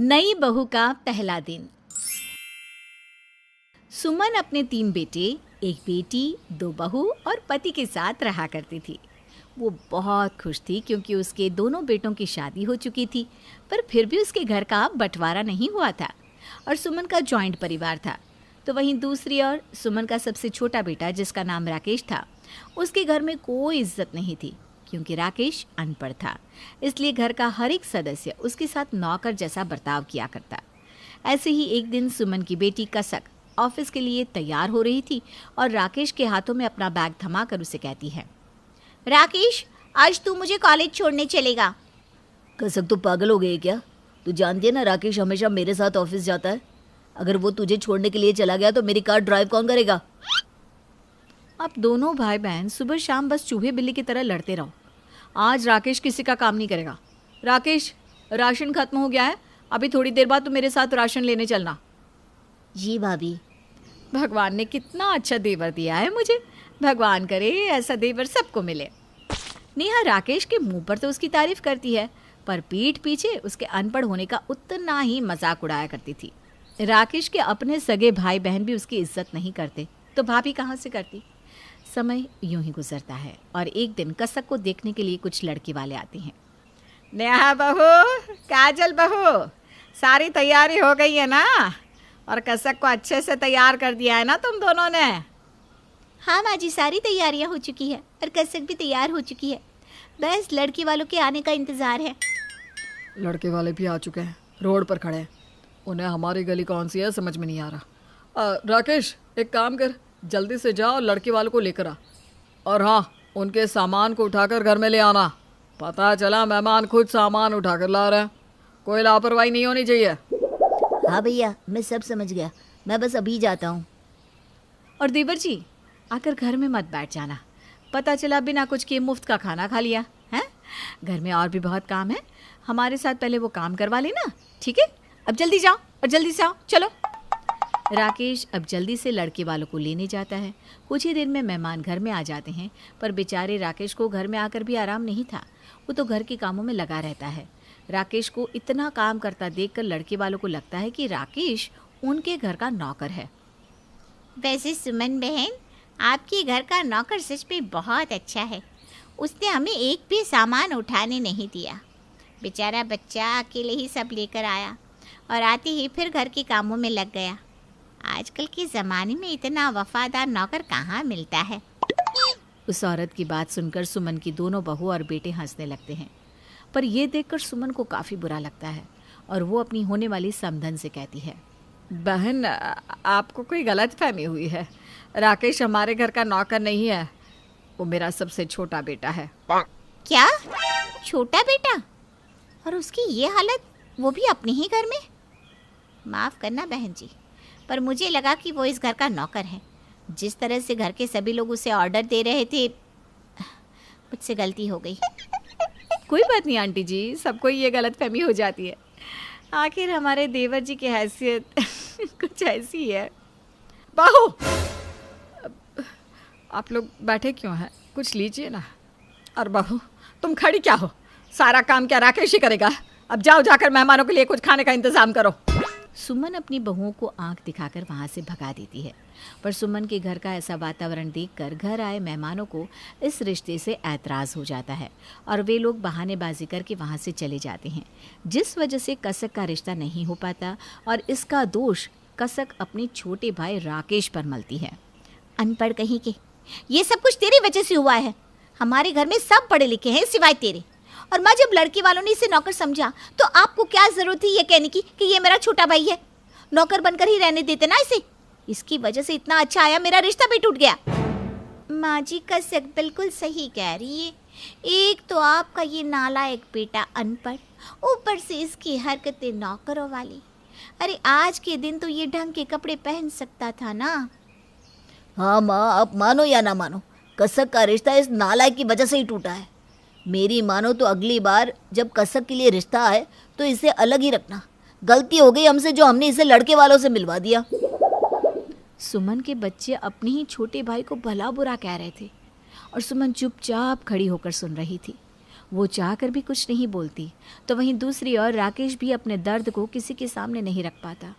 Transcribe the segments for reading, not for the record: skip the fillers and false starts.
नई बहू का पहला दिन। सुमन अपने 3 बेटे, एक बेटी, 2 बहू और पति के साथ रहा करती थी। वो बहुत खुश थी क्योंकि उसके दोनों बेटों की शादी हो चुकी थी, पर फिर भी उसके घर का बंटवारा नहीं हुआ था और सुमन का जॉइंट परिवार था। तो वहीं दूसरी ओर सुमन का सबसे छोटा बेटा, जिसका नाम राकेश था, उसके घर में कोई इज्जत नहीं थी क्योंकि राकेश अनपढ़ था। इसलिए घर का हर एक सदस्य उसके साथ नौकर जैसा बर्ताव किया करता। ऐसे ही एक दिन सुमन की बेटी कसक ऑफिस के लिए तैयार हो रही थी और राकेश के हाथों में अपना बैग थमाकर उसे कहती है, राकेश, आज तू मुझे कॉलेज छोड़ने चलेगा। कसक तो पागल हो गई क्या? तू जानती है ना, राकेश हमेशा मेरे साथ ऑफिस जाता है। अगर वो तुझे छोड़ने के लिए चला गया तो मेरी कार ड्राइव कौन करेगा? अब दोनों भाई बहन सुबह शाम बस चूहे बिल्ली की तरह लड़ते रहो। आज राकेश किसी का काम नहीं करेगा। राकेश, राशन खत्म हो गया है, अभी थोड़ी देर बाद तो मेरे साथ राशन लेने चलना। जी भाभी। भगवान ने कितना अच्छा देवर दिया है मुझे। भगवान करे ऐसा देवर सबको मिले। नेहा राकेश के मुंह पर तो उसकी तारीफ करती है, पर पीठ पीछे उसके अनपढ़ होने का उतना ही मजाक उड़ाया करती थी। राकेश के अपने सगे भाई बहन भी उसकी इज्जत नहीं करते, तो भाभी कहाँ से करती। समय यूं ही गुजरता है और एक दिन कसक को देखने के लिए कुछ लड़के वाले आते हैं। नेहा बहू, काजल बहू, सारी तैयारी हो गई है ना? और कसक को अच्छे से तैयार कर दिया है ना तुम दोनों ने? हाँ माँ जी, सारी तैयारियाँ हो चुकी है और कसक भी तैयार हो चुकी है। बस लड़की वालों के आने का इंतज़ार है। लड़के वाले भी आ चुके हैं, रोड पर खड़े हैं। उन्हें हमारी गली कौन सी है समझ में नहीं आ रहा। राकेश, एक काम कर, जल्दी से जा और लड़के वालों को लेकर आ। और हाँ, उनके सामान को उठाकर घर में ले आना। पता चला मेहमान खुद सामान उठाकर ला रहे हैं। कोई लापरवाही नहीं होनी चाहिए। हाँ भैया, मैं सब समझ गया। मैं बस अभी जाता हूँ। और देवर जी, आकर घर में मत बैठ जाना। पता चला बिना कुछ किए मुफ्त का खाना खा लिया है। घर में और भी बहुत काम है, हमारे साथ पहले वो काम करवा लेना, ठीक है? अब जल्दी जाओ और जल्दी से आओ, चलो। राकेश अब जल्दी से लड़के वालों को लेने जाता है। कुछ ही देर में मेहमान घर में आ जाते हैं, पर बेचारे राकेश को घर में आकर भी आराम नहीं था। वो तो घर के कामों में लगा रहता है। राकेश को इतना काम करता देखकर लड़के वालों को लगता है कि राकेश उनके घर का नौकर है। वैसे सुमन बहन, आपके घर का नौकर सच में बहुत अच्छा है। उसने हमें एक भी सामान उठाने नहीं दिया। बेचारा बच्चा अकेले ही सब लेकर आया और आते ही फिर घर के कामों में लग गया। आजकल के ज़माने में इतना वफादार नौकर कहाँ मिलता है। उस औरत की बात सुनकर सुमन की दोनों बहू और बेटे हंसने लगते हैं, पर यह देखकर सुमन को काफ़ी बुरा लगता है और वो अपनी होने वाली समधन से कहती है, बहन, आपको कोई गलत फहमी हुई है। राकेश हमारे घर का नौकर नहीं है, वो मेरा सबसे छोटा बेटा है। क्या? छोटा बेटा? और उसकी ये हालत, वो भी अपने ही घर में? माफ़ करना बहन जी, पर मुझे लगा कि वो इस घर का नौकर है। जिस तरह से घर के सभी लोग उसे ऑर्डर दे रहे थे, मुझसे गलती हो गई। कोई बात नहीं आंटी जी, सबको ये गलत फहमी हो जाती है। आखिर हमारे देवर जी की हैसियत कुछ ऐसी है। बहू, आप लोग बैठे क्यों हैं? कुछ लीजिए ना। और बहू, तुम खड़ी क्या हो? सारा काम क्या राकेश ही करेगा? अब जाओ, जाकर मेहमानों के लिए कुछ खाने का इंतजाम करो। सुमन अपनी बहुओं को आंख दिखाकर वहां से भगा देती है, पर सुमन के घर का ऐसा वातावरण देखकर घर आए मेहमानों को इस रिश्ते से ऐतराज़ हो जाता है और वे लोग बहानेबाजी करके वहां से चले जाते हैं, जिस वजह से कसक का रिश्ता नहीं हो पाता और इसका दोष कसक अपने छोटे भाई राकेश पर मलती है। अनपढ़ कहीं के, ये सब कुछ तेरी वजह से हुआ है। हमारे घर में सब पढ़े लिखे हैं सिवाय तेरे। और माँ, जब लड़के वालों ने इसे नौकर समझा तो आपको क्या जरूरत थी ये कहने की कि ये मेरा छोटा भाई है? नौकर बनकर ही रहने देते ना इसे। इसकी वजह से इतना अच्छा आया मेरा रिश्ता भी टूट गया। माँ जी, कसक बिल्कुल सही कह रही है। एक तो आपका ये नालायक बेटा अनपढ़, ऊपर से इसकी हरकतें नौकरों वाली। अरे आज के दिन तो ये ढंग के कपड़े पहन सकता था ना। हाँ माँ, आप मानो या ना मानो, कसक का रिश्ता इस नालायक की वजह से ही टूटा है। मेरी मानो तो अगली बार जब कसक के लिए रिश्ता आए तो इसे अलग ही रखना। गलती हो गई हमसे जो हमने इसे लड़के वालों से मिलवा दिया। सुमन के बच्चे अपने ही छोटे भाई को भला बुरा कह रहे थे और सुमन चुपचाप खड़ी होकर सुन रही थी। वो चाहकर भी कुछ नहीं बोलती, तो वहीं दूसरी ओर राकेश भी अपने दर्द को किसी के सामने नहीं रख पाता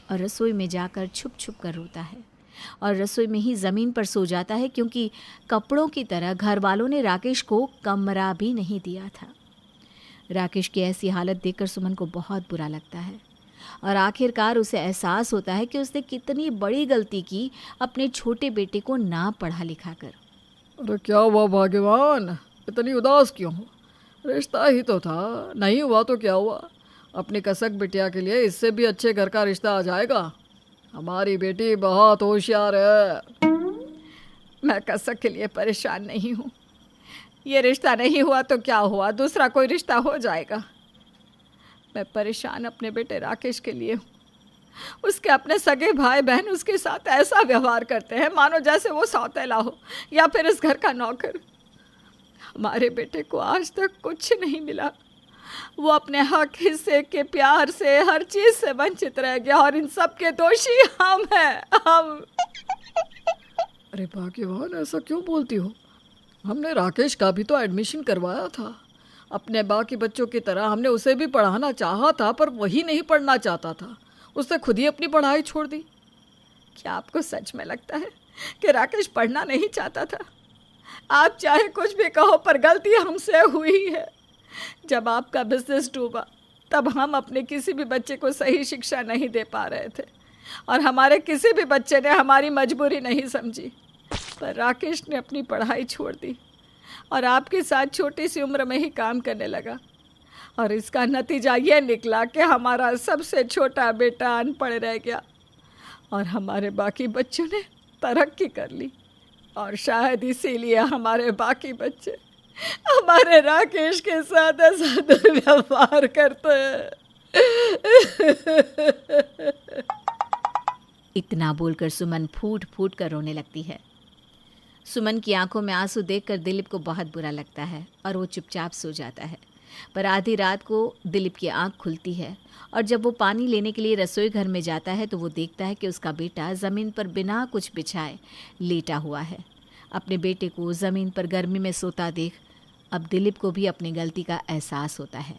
और रसोई में जाकर छुप छुप कर रोता है और रसोई में ही ज़मीन पर सो जाता है, क्योंकि कपड़ों की तरह घर वालों ने राकेश को कमरा भी नहीं दिया था। राकेश की ऐसी हालत देखकर सुमन को बहुत बुरा लगता है और आखिरकार उसे एहसास होता है कि उसने कितनी बड़ी गलती की अपने छोटे बेटे को ना पढ़ा लिखा कर। अरे क्या हुआ भाग्यवान, इतनी उदास क्यों हो? रिश्ता ही तो था, नहीं हुआ तो क्या हुआ? अपनी कसक बिटिया के लिए इससे भी अच्छे घर का रिश्ता आ जाएगा। हमारी बेटी बहुत होशियार है। मैं कसक के लिए परेशान नहीं हूँ। ये रिश्ता नहीं हुआ तो क्या हुआ, दूसरा कोई रिश्ता हो जाएगा। मैं परेशान अपने बेटे राकेश के लिए हूँ। उसके अपने सगे भाई बहन उसके साथ ऐसा व्यवहार करते हैं मानो जैसे वो सौतेला हो या फिर इस घर का नौकर। हमारे बेटे को आज तक कुछ नहीं मिला। वो अपने हक हिस्से के प्यार से हर चीज से वंचित रह गया और इन सब के दोषी हम हैं, हम। अरे भाग्यवान, ऐसा क्यों बोलती हो? हमने राकेश का भी तो एडमिशन करवाया था। अपने बाकी बच्चों की तरह हमने उसे भी पढ़ाना चाहा था, पर वही नहीं पढ़ना चाहता था। उसने खुद ही अपनी पढ़ाई छोड़ दी। क्या आपको सच में लगता है कि राकेश पढ़ना नहीं चाहता था? आप चाहे कुछ भी कहो, पर गलती हमसे हुई है। जब आपका बिजनेस डूबा तब हम अपने किसी भी बच्चे को सही शिक्षा नहीं दे पा रहे थे और हमारे किसी भी बच्चे ने हमारी मजबूरी नहीं समझी। पर राकेश ने अपनी पढ़ाई छोड़ दी और आपके साथ छोटी सी उम्र में ही काम करने लगा और इसका नतीजा ये निकला कि हमारा सबसे छोटा बेटा अनपढ़ रह गया और हमारे बाकी बच्चों ने तरक्की कर ली। और शायद इसीलिए हमारे बाकी बच्चे हमारे राकेश के साथ ऐसा दुर्व्यवहार करते हैं। इतना बोलकर सुमन फूट फूट कर रोने लगती है। सुमन की आंखों में आंसू देखकर दिलीप को बहुत बुरा लगता है और वो चुपचाप सो जाता है। पर आधी रात को दिलीप की आंख खुलती है और जब वो पानी लेने के लिए रसोई घर में जाता है तो वो देखता है कि उसका बेटा ज़मीन पर बिना कुछ बिछाए लेटा हुआ है। अपने बेटे को ज़मीन पर गर्मी में सोता देख अब दिलीप को भी अपनी गलती का एहसास होता है।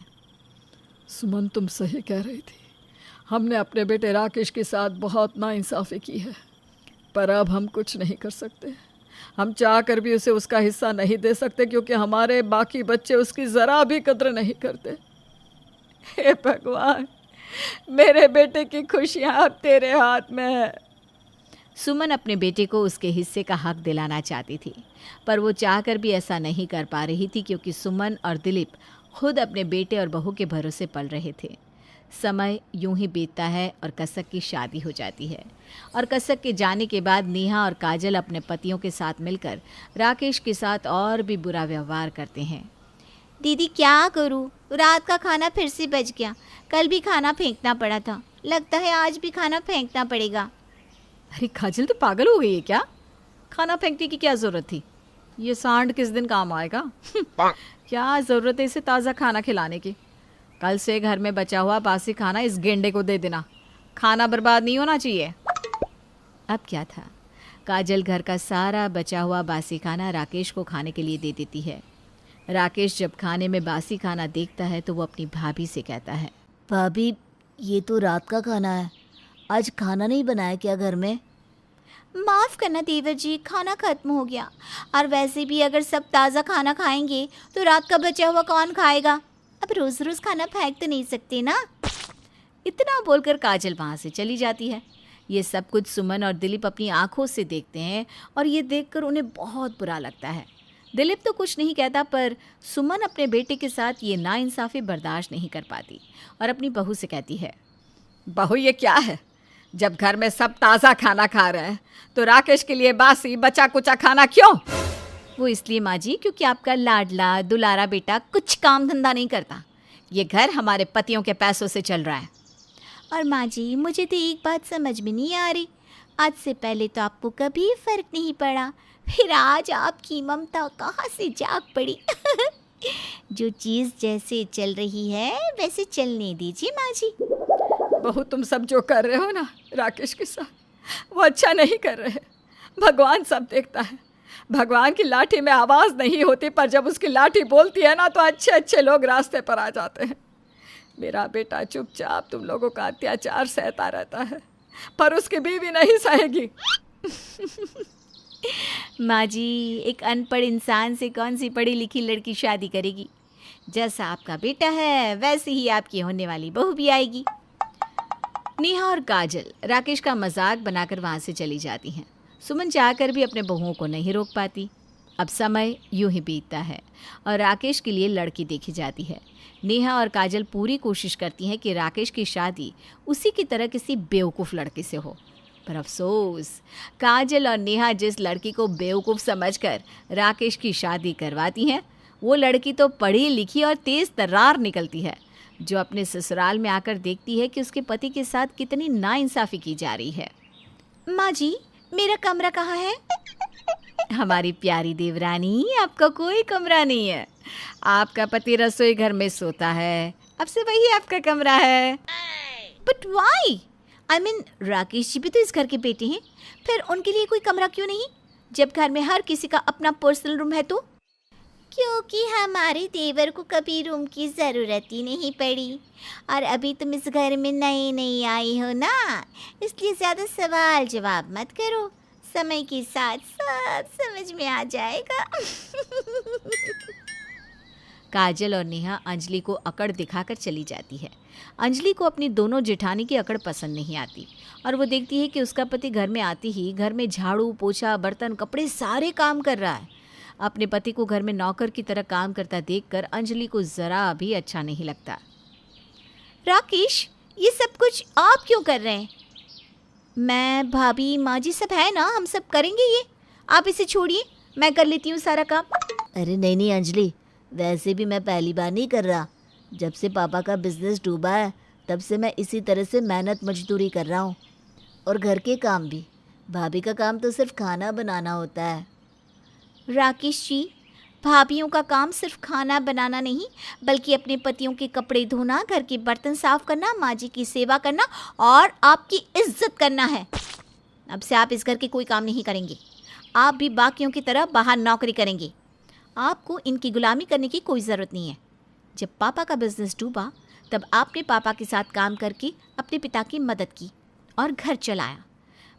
सुमन, तुम सही कह रही थी। हमने अपने बेटे राकेश के साथ बहुत नाइंसाफ़ी की है, पर अब हम कुछ नहीं कर सकते। हम चाह कर भी उसे उसका हिस्सा नहीं दे सकते, क्योंकि हमारे बाकी बच्चे उसकी ज़रा भी कद्र नहीं करते। हे भगवान, मेरे बेटे की खुशियाँ अब तेरे हाथ में है। सुमन अपने बेटे को उसके हिस्से का हक दिलाना चाहती थी, पर वो चाहकर भी ऐसा नहीं कर पा रही थी, क्योंकि सुमन और दिलीप खुद अपने बेटे और बहू के भरोसे पल रहे थे। समय यूं ही बीतता है और कसक की शादी हो जाती है और कसक के जाने के बाद नेहा और काजल अपने पतियों के साथ मिलकर राकेश के साथ और भी बुरा व्यवहार करते हैं। दीदी क्या करूँ, रात का खाना फिर से बच गया। कल भी खाना फेंकना पड़ा था, लगता है आज भी खाना फेंकना पड़ेगा। अरे काजल, तो पागल हो गई है क्या? खाना फेंकने की क्या ज़रूरत थी? ये सांड किस दिन काम आएगा? क्या ज़रूरत है इसे ताज़ा खाना खिलाने की? कल से घर में बचा हुआ बासी खाना इस गेंडे को दे देना। खाना बर्बाद नहीं होना चाहिए। अब क्या था, काजल घर का सारा बचा हुआ बासी खाना राकेश को खाने के लिए दे देती है। राकेश जब खाने में बासी खाना देखता है तो वो अपनी भाभी से कहता है, भाभी, ये तो रात का खाना है, आज खाना नहीं बनाया क्या घर में? माफ़ करना देवर जी, खाना ख़त्म हो गया। और वैसे भी अगर सब ताज़ा खाना खाएंगे तो रात का बचा हुआ कौन खाएगा? अब रोज़ रोज़ खाना फेंक तो नहीं सकते ना। इतना बोलकर काजल वहाँ से चली जाती है। ये सब कुछ सुमन और दिलीप अपनी आंखों से देखते हैं और ये देखकर उन्हें बहुत बुरा लगता है। दिलीप तो कुछ नहीं कहता, पर सुमन अपने बेटे के साथ ये नाइंसाफ़ी बर्दाश्त नहीं कर पाती और अपनी बहू से कहती है, बहू ये क्या है? जब घर में सब ताज़ा खाना खा रहे हैं तो राकेश के लिए बासी बचा कुचा खाना क्यों? वो इसलिए माँ जी, क्योंकि आपका लाडला दुलारा बेटा कुछ काम धंधा नहीं करता। ये घर हमारे पतियों के पैसों से चल रहा है। और माँ जी, मुझे तो एक बात समझ में नहीं आ रही। आज से पहले तो आपको कभी फ़र्क नहीं पड़ा, फिर आज आपकी ममता कहाँ से जाग पड़ी। जो चीज़ जैसे चल रही है वैसे चलने दीजिए माँ जी। बहू, तुम सब जो कर रहे हो ना राकेश के साथ, वो अच्छा नहीं कर रहे। भगवान सब देखता है। भगवान की लाठी में आवाज़ नहीं होती, पर जब उसकी लाठी बोलती है ना तो अच्छे अच्छे लोग रास्ते पर आ जाते हैं। मेरा बेटा चुपचाप तुम लोगों का अत्याचार सहता रहता है, पर उसकी बीवी नहीं सहेगी। माँ जी, एक अनपढ़ इंसान से कौन सी पढ़ी लिखी लड़की शादी करेगी? जैसा आपका बेटा है वैसे ही आपकी होने वाली बहू भी आएगी। नेहा और काजल राकेश का मजाक बनाकर वहाँ से चली जाती हैं। सुमन जाकर भी अपने बहुओं को नहीं रोक पाती। अब समय यूं ही बीतता है और राकेश के लिए लड़की देखी जाती है। नेहा और काजल पूरी कोशिश करती हैं कि राकेश की शादी उसी की तरह किसी बेवकूफ़ लड़के से हो, पर अफसोस काजल और नेहा जिस लड़की को बेवकूफ़ समझकर राकेश की शादी करवाती हैं, वो लड़की तो पढ़ी लिखी और तेज़ तर्रार निकलती है, जो अपने ससुराल में आकर देखती है कि उसके पति के साथ कितनी नाइंसाफ़ी की जा रही है। माँ जी, मेरा कमरा कहाँ है? हमारी प्यारी देवरानी, आपका कोई कमरा नहीं है। आपका पति रसोई घर में सोता है, अब से वही आपका कमरा है। But why? I mean, Rakesh ji भी तो इस घर के बेटे हैं, फिर उनके लिए कोई कमरा क्यों नहीं, जब घर में हर किसी का अपना पर्सनल रूम है तो? क्योंकि हमारे देवर को कभी रूम की ज़रूरत ही नहीं पड़ी, और अभी तुम इस घर में नई नई आई हो ना, इसलिए ज़्यादा सवाल जवाब मत करो, समय के साथ सब समझ में आ जाएगा। काजल और नेहा अंजलि को अकड़ दिखाकर चली जाती है। अंजलि को अपनी दोनों जेठानी की अकड़ पसंद नहीं आती और वो देखती है कि उसका पति घर में आते ही घर में झाड़ू पोछा बर्तन कपड़े सारे काम कर रहा है। अपने पति को घर में नौकर की तरह काम करता देखकर अंजलि को ज़रा भी अच्छा नहीं लगता। राकेश, ये सब कुछ आप क्यों कर रहे हैं? मैं, भाभी, माँ जी सब है ना, हम सब करेंगे ये, आप इसे छोड़िए, मैं कर लेती हूँ सारा काम। अरे नहीं नहीं अंजलि, वैसे भी मैं पहली बार नहीं कर रहा। जब से पापा का बिजनेस डूबा है तब से मैं इसी तरह से मेहनत मजदूरी कर रहा हूँ, और घर के काम भी। भाभी का काम तो सिर्फ खाना बनाना होता है। राकेश जी, भाभियों का काम सिर्फ खाना बनाना नहीं, बल्कि अपने पतियों के कपड़े धोना, घर के बर्तन साफ करना, माँ जी की सेवा करना और आपकी इज्जत करना है। अब से आप इस घर के कोई काम नहीं करेंगे, आप भी बाकियों की तरह बाहर नौकरी करेंगे। आपको इनकी गुलामी करने की कोई ज़रूरत नहीं है। जब पापा का बिजनेस डूबा तब आपने पापा के साथ काम करके अपने पिता की मदद की और घर चलाया,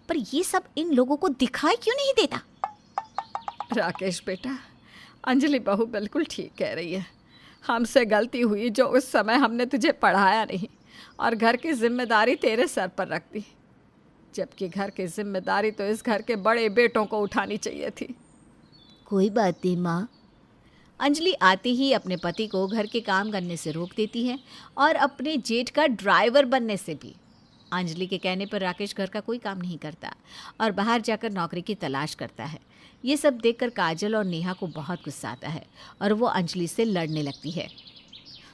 पर ये सब इन लोगों को दिखाई क्यों नहीं देता? राकेश बेटा, अंजलि बहू बिल्कुल ठीक कह रही है। हमसे गलती हुई जो उस समय हमने तुझे पढ़ाया नहीं और घर की जिम्मेदारी तेरे सर पर रख दी, जबकि घर की जिम्मेदारी तो इस घर के बड़े बेटों को उठानी चाहिए थी। कोई बात नहीं माँ। अंजलि आते ही अपने पति को घर के काम करने से रोक देती है और अपने जेठ का ड्राइवर बनने से भी। अंजलि के कहने पर राकेश घर का कोई काम नहीं करता और बाहर जाकर नौकरी की तलाश करता है। ये सब देखकर काजल और नेहा को बहुत गुस्सा आता है और वो अंजलि से लड़ने लगती है।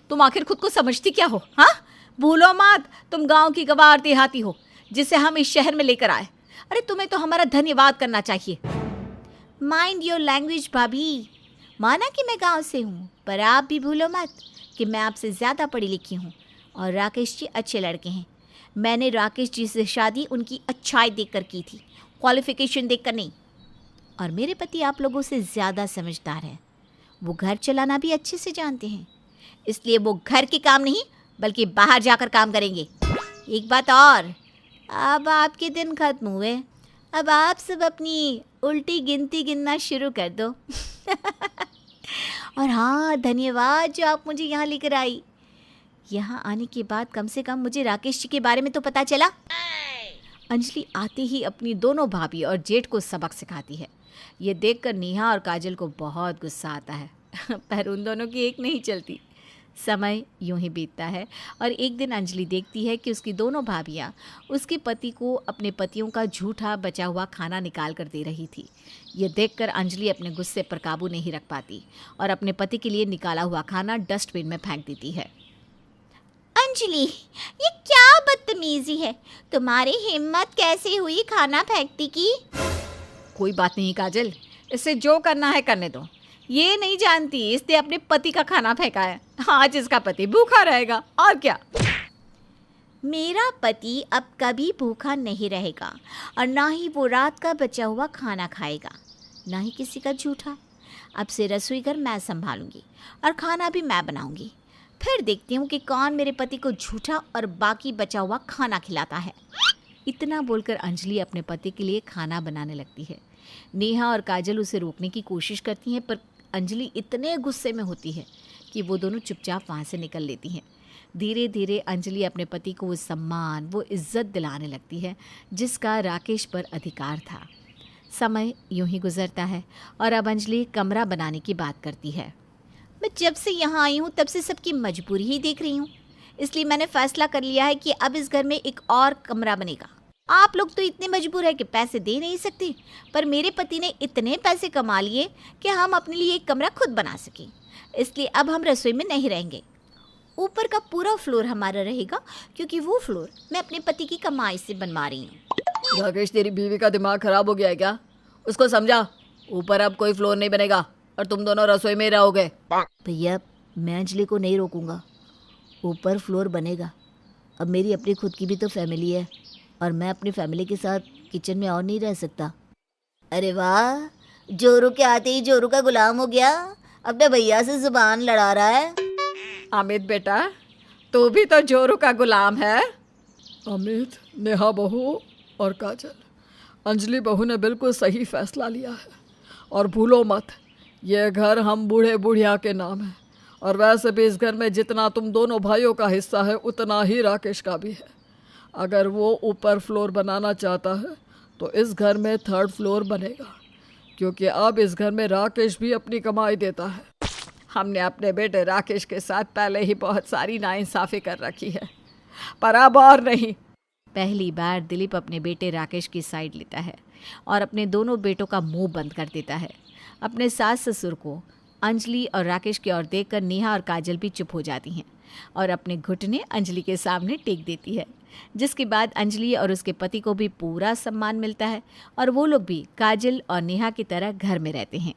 तुम आखिर खुद को समझती क्या हो? हाँ, भूलो मत, तुम गांव की गवार देहाती हो जिसे हम इस शहर में लेकर आए। अरे तुम्हें तो हमारा धन्यवाद करना चाहिए। माइंड योर लैंग्वेज भाभी। माना कि मैं गांव से हूँ, पर आप भी भूलो मत कि मैं आपसे ज़्यादा पढ़ी लिखी हूँ और राकेश जी अच्छे लड़के हैं। मैंने राकेश जी से शादी उनकी अच्छाई देखकर की थी, क्वालिफिकेशन देखकर नहीं। और मेरे पति आप लोगों से ज़्यादा समझदार हैं, वो घर चलाना भी अच्छे से जानते हैं, इसलिए वो घर के काम नहीं बल्कि बाहर जाकर काम करेंगे। एक बात और, अब आपके दिन खत्म हुए, अब आप सब अपनी उल्टी गिनती गिनना शुरू कर दो। और हाँ, धन्यवाद जो आप मुझे यहाँ लेकर आई। यहाँ आने के बाद कम से कम मुझे राकेश जी के बारे में तो पता चला। अंजलि आते ही अपनी दोनों भाभी और जेठ को सबक सिखाती है। ये देखकर नेहा और काजल को बहुत गुस्सा आता है पर उन दोनों की एक नहीं चलती। समय यूं ही बीतता है और एक दिन अंजलि देखती है कि उसकी दोनों भाभियाँ उसके पति को अपने पतियों का झूठा बचा हुआ खाना निकाल कर दे रही थी। ये देखकर अंजलि अपने गुस्से पर काबू नहीं रख पाती और अपने पति के लिए निकाला हुआ खाना डस्टबिन में फेंक देती है। अंजलि, ये क्या बदतमीजी है, तुम्हारी हिम्मत कैसे हुई खाना फेंकती की? कोई बात नहीं काजल, इससे जो करना है करने दो। ये नहीं जानती इसने अपने पति का खाना फेंका है, आज इसका पति भूखा रहेगा और क्या। मेरा पति अब कभी भूखा नहीं रहेगा और ना ही वो रात का बचा हुआ खाना खाएगा। ना ही किसी का झूठा। अब से रसोई घर मैं संभालूंगी और खाना भी मैं बनाऊंगी। फिर देखती हूँ कि कौन मेरे पति को झूठा और बाकी बचा हुआ खाना खिलाता है। इतना बोलकर अंजलि अपने पति के लिए खाना बनाने लगती है। नेहा और काजल उसे रोकने की कोशिश करती हैं, पर अंजलि इतने गुस्से में होती है कि वो दोनों चुपचाप वहाँ से निकल लेती हैं। धीरे धीरे अंजलि अपने पति को वो सम्मान, वो इज्जत दिलाने लगती है जिसका राकेश पर अधिकार था। समय यूं ही गुजरता है और अब अंजलि कमरा बनाने की बात करती है। मैं जब से यहाँ आई हूँ तब से सबकी मजबूरी ही देख रही हूँ, इसलिए मैंने फैसला कर लिया है कि अब इस घर में एक और कमरा बनेगा। आप लोग तो इतने मजबूर है कि पैसे दे नहीं सकते, पर मेरे पति ने इतने पैसे कमा लिए कि हम अपने लिए एक कमरा खुद बना सकें। इसलिए अब हम रसोई में नहीं रहेंगे। ऊपर का पूरा फ्लोर हमारा रहेगा, क्योंकि वो फ्लोर मैं अपने पति की कमाई से बनवा रही हूँ। राकेश, तेरी बीवी का दिमाग खराब हो गया है क्या? उसको समझा, ऊपर अब कोई फ्लोर नहीं बनेगा और तुम दोनों रसोई में ही रहोगे। भैया, मैं अंजलि को नहीं रोकूंगा। ऊपर फ्लोर बनेगा। अब मेरी अपनी खुद की भी तो फैमिली है और मैं अपनी फैमिली के साथ किचन में और नहीं रह सकता। अरे वाह, जोरू के आते ही जोरू का गुलाम हो गया, अपने भैया से जुबान लड़ा रहा है। अमित बेटा, तू भी तो जोरू का गुलाम है। अमित, नेहा बहू और काजल, अंजलि बहू ने बिल्कुल सही फैसला लिया है। और भूलो मत, ये घर हम बूढ़े बुढ़िया के नाम है, और वैसे भी इस घर में जितना तुम दोनों भाइयों का हिस्सा है उतना ही राकेश का भी है। अगर वो ऊपर फ्लोर बनाना चाहता है तो इस घर में 3rd फ्लोर बनेगा, क्योंकि अब इस घर में राकेश भी अपनी कमाई देता है। हमने अपने बेटे राकेश के साथ पहले ही बहुत सारी नाइंसाफ़ी कर रखी है, पर अब और नहीं। पहली बार दिलीप अपने बेटे राकेश की साइड लेता है और अपने दोनों बेटों का मुंह बंद कर देता है। अपने सास ससुर को अंजलि और राकेश की ओर देखकर नेहा और काजल भी चुप हो जाती हैं और अपने घुटने अंजलि के सामने टेक देती है, जिसके बाद अंजलि और उसके पति को भी पूरा सम्मान मिलता है और वो लोग भी काजल और नेहा की तरह घर में रहते हैं।